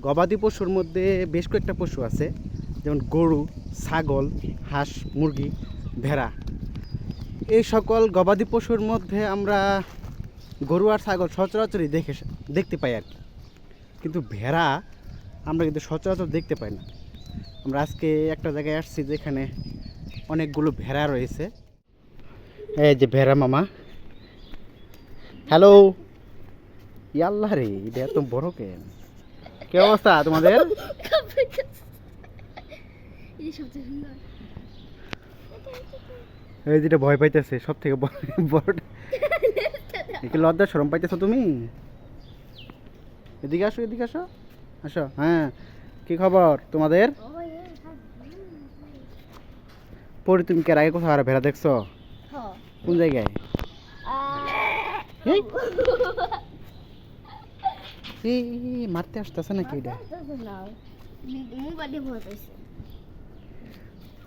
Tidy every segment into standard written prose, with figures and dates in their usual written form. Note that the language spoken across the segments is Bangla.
গবাদি পশুর মধ্যে বেশ কয়েকটা পশু আছে, যেমন গরু, ছাগল, হাঁস, মুরগি, ভেড়া। এই সকল গবাদি পশুর মধ্যে আমরা গরু আর ছাগল সচরাচরই দেখতে পাই আর কি, কিন্তু ভেড়া আমরা কিন্তু সচরাচর দেখতে পাই না। আমরা আজকে একটা জায়গায় আসছি যেখানে অনেকগুলো ভেড়া রয়েছে। এই যে ভেড়া মামা। হ্যালো। ইয়াল্লা রে, এটা এত বড় কেন? কি অবস্থা তোমাদের? এই যেটা ভয় পাইতেছে সব থেকে বড়, কি লজ্জা শরম পাইতেছো তুমি? এদিকে আসো, এদিকে আসো, আসো। হ্যাঁ, কি খবর তোমাদের? পরি, তুমি কে আগে কোথাও আর ভেড়া দেখছো? কোন জায়গায়? এই মারতে আসতেছে নাকি এটা?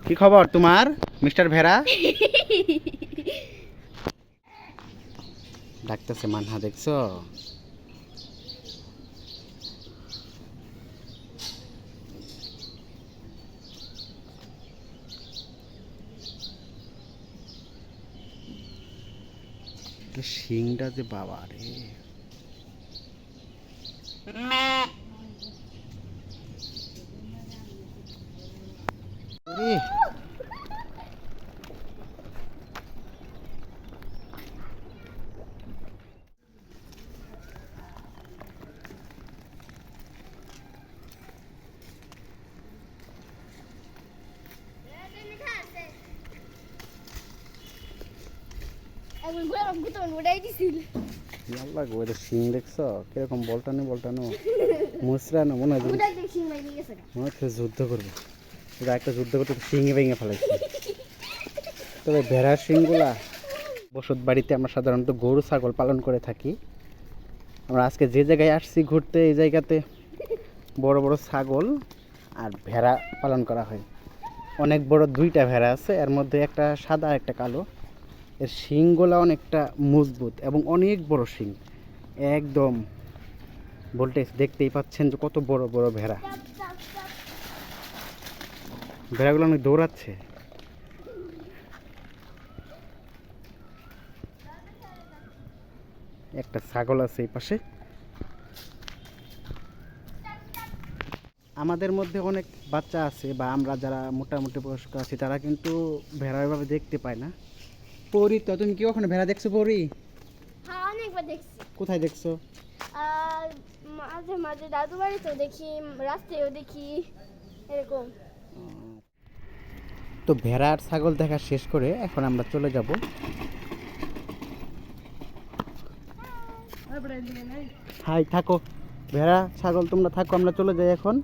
কি খবর তোমার মিস্টার ভেড়া? ডাকতেছে মানহা, দেখছো? শিংটা যে বাবা রে। শিং দেখছো কিরকম বলটানো বলটানো, মুসরানো, মনে হচ্ছে যুদ্ধ করবে। একটা যুদ্ধ করতে শিঙে ভেঙে ফেলাইছে। তবে ভেড়ার শিংগুলা, বসত বাড়িতে আমরা সাধারণত গরু ছাগল পালন করে থাকি। আমরা আজকে যে জায়গায় আসছি ঘুরতে, এই জায়গাতে বড় বড় ছাগল আর ভেড়া পালন করা হয়। অনেক বড় দুইটা ভেড়া আছে, এর মধ্যে একটা সাদা একটা কালো। এর শিংগুলা অনেকটা মজবুত এবং অনেক বড় শিং, একদম ভোল্টেজ। দেখতেই পাচ্ছেন যে কত বড় বড় ভেড়া। ভেড়াগুলো অনেক দৌড়াচ্ছে। একটা ছাগল আছে এই পাশে। আমাদের মধ্যে অনেক বাচ্চা আছে বা আমরা যারা মোটামুটি বয়স্ক আছি তারা কিন্তু ভেড়া এভাবে দেখতে পায় না। পরি, তো তুমি কি ওখানে ভেড়া দেখছো? পরি, হ্যাঁ, অনেকবার দেখছি। কোথায় দেখছো? মাঝে মাঝে দাদু বাড়িতেও দেখি, রাস্তায়ও দেখি, এরকম। তো ভেড়া আর ছাগল দেখা শেষ করে এখন আমরা চলে যাব। হাই, থাকো ভেড়া ছাগল, তোমরা থাকো, আমরা চলে যাই এখন।